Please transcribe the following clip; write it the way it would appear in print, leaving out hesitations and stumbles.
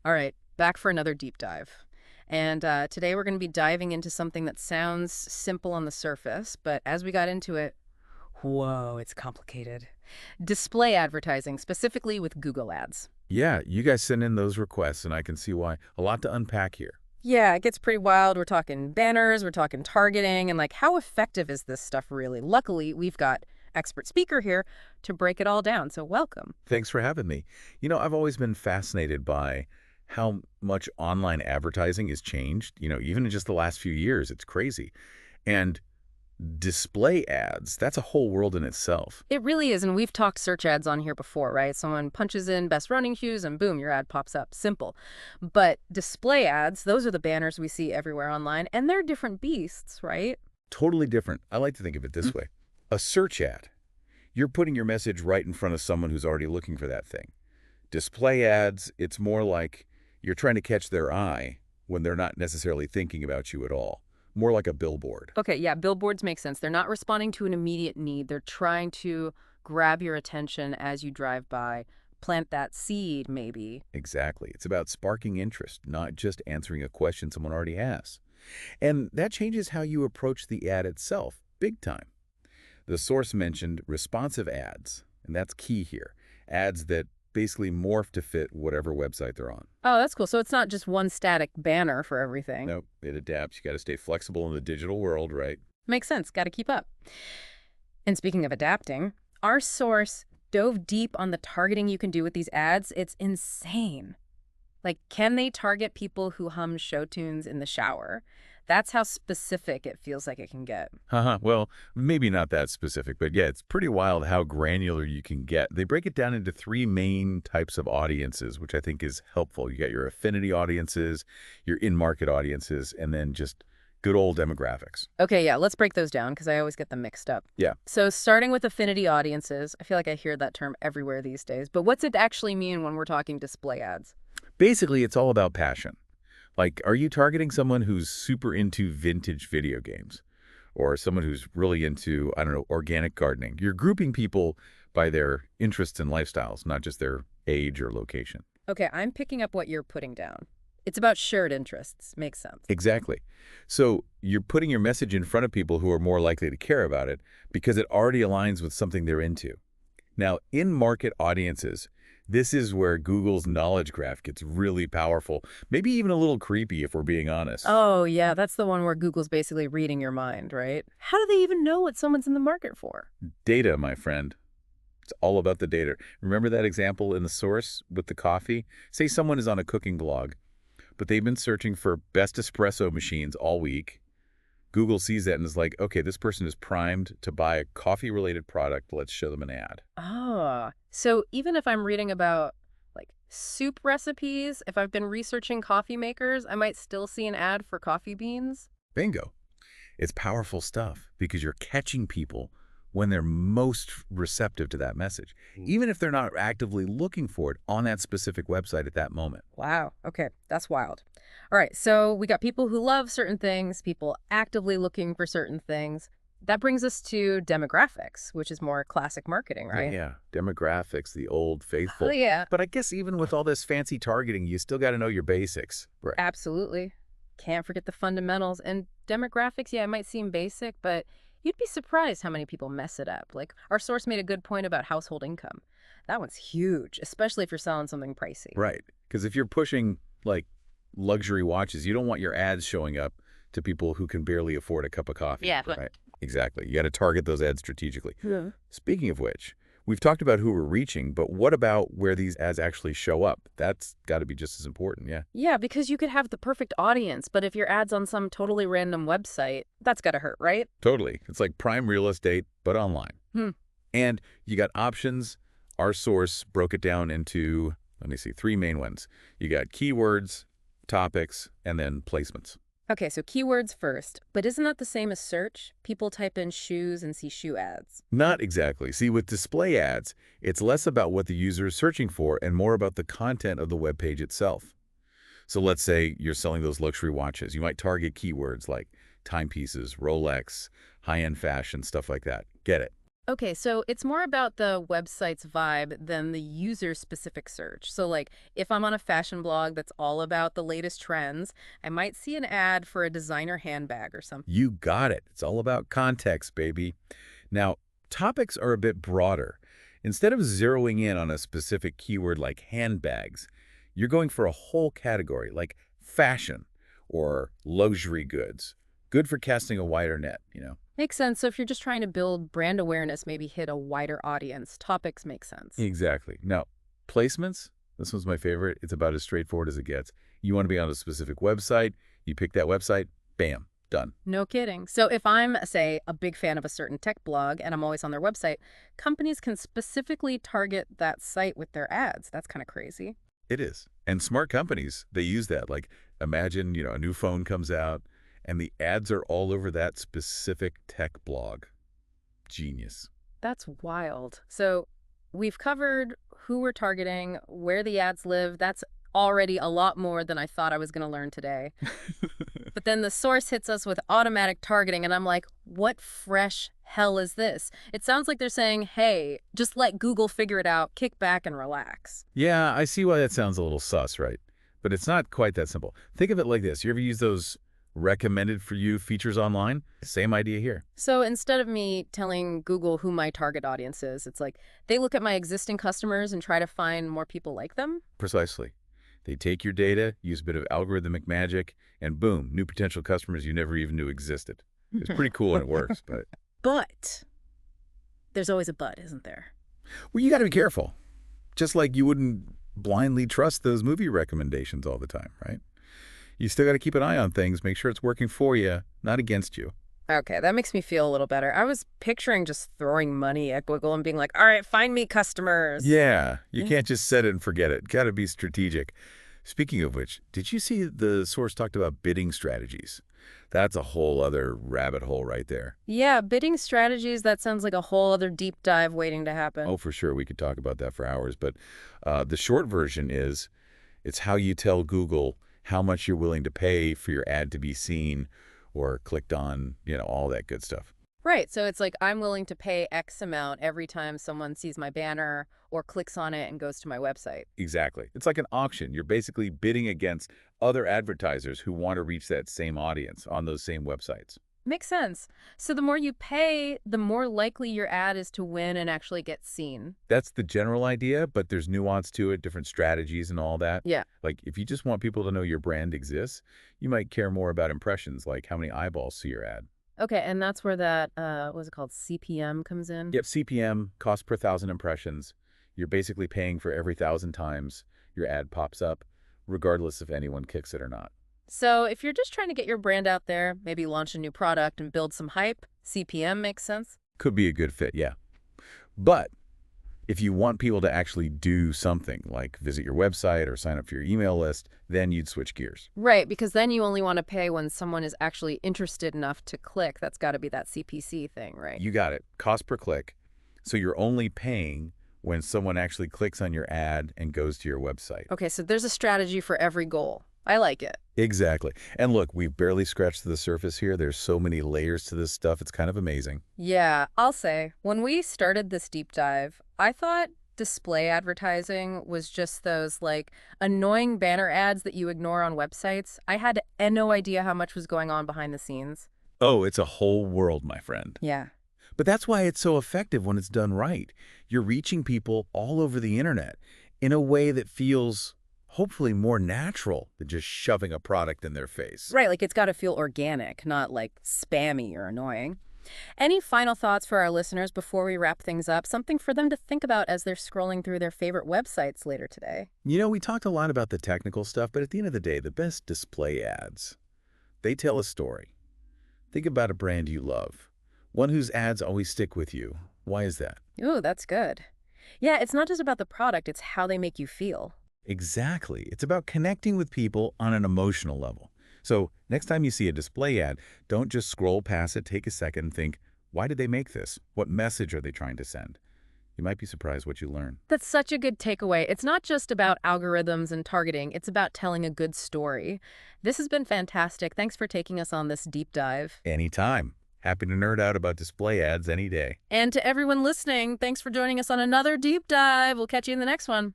All right, back for another deep dive. And today we're going to be diving into something that sounds simple on the surface, but as we got into it, whoa, it's complicated. Display advertising, specifically with Google Ads. Yeah, you guys send in those requests, and I can see why. A lot to unpack here. Yeah, it gets pretty wild. We're talking banners, we're talking targeting, and like how effective is this stuff really? Luckily, we've got expert speaker here to break it all down. So welcome. Thanks for having me. I've always been fascinated by how much online advertising has changed, even in just the last few years. It's crazy. And display ads, that's a whole world in itself. It really is, and we've talked search ads on here before, right? Someone punches in best running shoes and boom, your ad pops up. Simple. But display ads, those are the banners we see everywhere online, and they're different beasts, right? Totally different. I like to think of it this way. A search ad, you're putting your message right in front of someone who's already looking for that thing. Display ads, it's more like you're trying to catch their eye when they're not necessarily thinking about you at all. More like a billboard. Okay, yeah, billboards make sense. They're not responding to an immediate need. They're trying to grab your attention as you drive by, plant that seed, maybe. Exactly. It's about sparking interest, not just answering a question someone already has. And that changes how you approach the ad itself, big time. The source mentioned responsive ads, and that's key here. Ads that basically morph to fit whatever website they're on. Oh, that's cool. So it's not just one static banner for everything. Nope, it adapts. You got to stay flexible in the digital world, right? Makes sense. Got to keep up. And speaking of adapting, our source dove deep on the targeting you can do with these ads. It's insane. Like, can they target people who hum show tunes in the shower? That's how specific it feels like it can get. Haha, well, maybe not that specific, but yeah, it's pretty wild how granular you can get. They break it down into three main types of audiences, which I think is helpful. You got your affinity audiences, your in-market audiences, and then just good old demographics. Okay, yeah, let's break those down because I always get them mixed up. Yeah. So starting with affinity audiences, I feel like I hear that term everywhere these days, but what's it actually mean when we're talking display ads? Basically, it's all about passion. Like, are you targeting someone who's super into vintage video games? Or someone who's really into, I don't know, organic gardening? You're grouping people by their interests and lifestyles, not just their age or location. Okay, I'm picking up what you're putting down. It's about shared interests. Makes sense. Exactly. So you're putting your message in front of people who are more likely to care about it because it already aligns with something they're into. Now, in-market audiences, this is where Google's knowledge graph gets really powerful, maybe even a little creepy if we're being honest. Oh, yeah, that's the one where Google's basically reading your mind, right? How do they even know what someone's in the market for? Data, my friend. It's all about the data. Remember that example in the source with the coffee? Say someone is on a cooking blog, but they've been searching for best espresso machines all week. Google sees that and is like, okay, this person is primed to buy a coffee-related product. Let's show them an ad. Ah, so even if I'm reading about like soup recipes, if I've been researching coffee makers, I might still see an ad for coffee beans. Bingo. It's powerful stuff because you're catching people when they're most receptive to that message, even if they're not actively looking for it on that specific website at that moment. Wow. Okay, that's wild. All right, so we got people who love certain things, people actively looking for certain things. That brings us to demographics, which is more classic marketing, right? Yeah, demographics, the old Oh, faithful. yeah, But I guess even with all this fancy targeting, you still got to know your basics. Right. absolutely. Can't forget the fundamentals. And demographics, yeah, it might seem basic, but you'd be surprised how many people mess it up. Like, our source made a good point about household income. That one's huge, especially if you're selling something pricey. Right. Because if you're pushing like luxury watches, you don't want your ads showing up to people who can barely afford a cup of coffee. Yeah, but Right. Exactly. You got to target those ads strategically. yeah. Speaking of which, we've talked about who we're reaching, but what about where these ads actually show up? That's got to be just as important, yeah. Yeah, because you could have the perfect audience, but if your ad's on some totally random website, that's gotta hurt, right? Totally. It's like prime real estate, but online. Hmm. And you got options. Our source broke it down into, let me see, three main ones. You got keywords, topics, and then placements. Okay, so keywords first, but isn't that the same as search? People type in shoes and see shoe ads. Not exactly. See, with display ads, it's less about what the user is searching for and more about the content of the web page itself. So let's say you're selling those luxury watches. You might target keywords like timepieces, Rolex, high-end fashion, stuff like that. Get it? Okay, so it's more about the website's vibe than the user-specific search. So, like, if I'm on a fashion blog that's all about the latest trends, I might see an ad for a designer handbag or something. You got it. It's all about context, baby. Now, topics are a bit broader. Instead of zeroing in on a specific keyword like handbags, you're going for a whole category like fashion or luxury goods. Good for casting a wider net. Makes sense. So if you're just trying to build brand awareness, maybe hit a wider audience, topics make sense. Exactly. Now, placements, this one's my favorite. It's about as straightforward as it gets. You want to be on a specific website, you pick that website, bam, done. No kidding. So if I'm, say, a big fan of a certain tech blog and I'm always on their website, companies can specifically target that site with their ads. That's kind of crazy. It is. And smart companies, they use that. Like, imagine, a new phone comes out and the ads are all over that specific tech blog. Genius. That's wild. So we've covered who we're targeting, where the ads live. That's already a lot more than I thought I was going to learn today. But then the source hits us with automatic targeting, and I'm like, what fresh hell is this? It sounds like they're saying, hey, just let Google figure it out, kick back and relax. Yeah, I see why that sounds a little sus, right? But it's not quite that simple. Think of it like this. You ever use those recommended for you features online? Same idea here. So instead of me telling Google who my target audience is, it's like they look at my existing customers and try to find more people like them. Precisely. They take your data, use a bit of algorithmic magic, and boom, new potential customers you never even knew existed. It's pretty cool and it works, but... But there's always a but, isn't there? Well, you got to be careful. Just like you wouldn't blindly trust those movie recommendations all the time, right? You still got to keep an eye on things, make sure it's working for you, not against you. Okay, that makes me feel a little better. I was picturing just throwing money at Google and being like, all right, find me customers. Yeah, you can't just set it and forget it. Got to be strategic. Speaking of which, did you see the source talked about bidding strategies? That's a whole other rabbit hole right there. Yeah, bidding strategies, that sounds like a whole other deep dive waiting to happen. Oh, for sure. We could talk about that for hours. But the short version is it's how you tell Google how much you're willing to pay for your ad to be seen or clicked on, all that good stuff. Right, so it's like I'm willing to pay X amount every time someone sees my banner or clicks on it and goes to my website. Exactly. It's like an auction. You're basically bidding against other advertisers who want to reach that same audience on those same websites. Makes sense. So the more you pay, the more likely your ad is to win and actually get seen. That's the general idea, but there's nuance to it, different strategies and all that. Yeah. Like if you just want people to know your brand exists, you might care more about impressions, like how many eyeballs see your ad. Okay, and that's where that, what's it called, CPM comes in? Yep, CPM, cost per 1,000 impressions. You're basically paying for every 1,000 times your ad pops up, regardless if anyone kicks it or not. So if you're just trying to get your brand out there, maybe launch a new product and build some hype, CPM makes sense? Could be a good fit, yeah. But if you want people to actually do something, like visit your website or sign up for your email list, then you'd switch gears. Right, because then you only want to pay when someone is actually interested enough to click. That's got to be that CPC thing, right? You got it. Cost per click. So you're only paying when someone actually clicks on your ad and goes to your website. Okay, so there's a strategy for every goal. I like it. Exactly. And look, we've barely scratched the surface here. There's so many layers to this stuff. It's kind of amazing. Yeah, I'll say, when we started this deep dive, I thought display advertising was just those, like, annoying banner ads that you ignore on websites. I had no idea how much was going on behind the scenes. Oh, it's a whole world, my friend. Yeah. But that's why it's so effective when it's done right. You're reaching people all over the internet in a way that feels hopefully more natural than just shoving a product in their face. Right, like it's got to feel organic, not like spammy or annoying. Any final thoughts for our listeners before we wrap things up? Something for them to think about as they're scrolling through their favorite websites later today. We talked a lot about the technical stuff, but at the end of the day, the best display ads, they tell a story. Think about a brand you love, one whose ads always stick with you. Why is that? Ooh, that's good. Yeah, it's not just about the product, it's how they make you feel. Exactly. It's about connecting with people on an emotional level. So next time you see a display ad, don't just scroll past it, take a second and think, why did they make this? What message are they trying to send? You might be surprised what you learn. That's such a good takeaway. It's not just about algorithms and targeting, it's about telling a good story. This has been fantastic. Thanks for taking us on this deep dive. Anytime. Happy to nerd out about display ads any day. And to everyone listening, thanks for joining us on another deep dive. We'll catch you in the next one.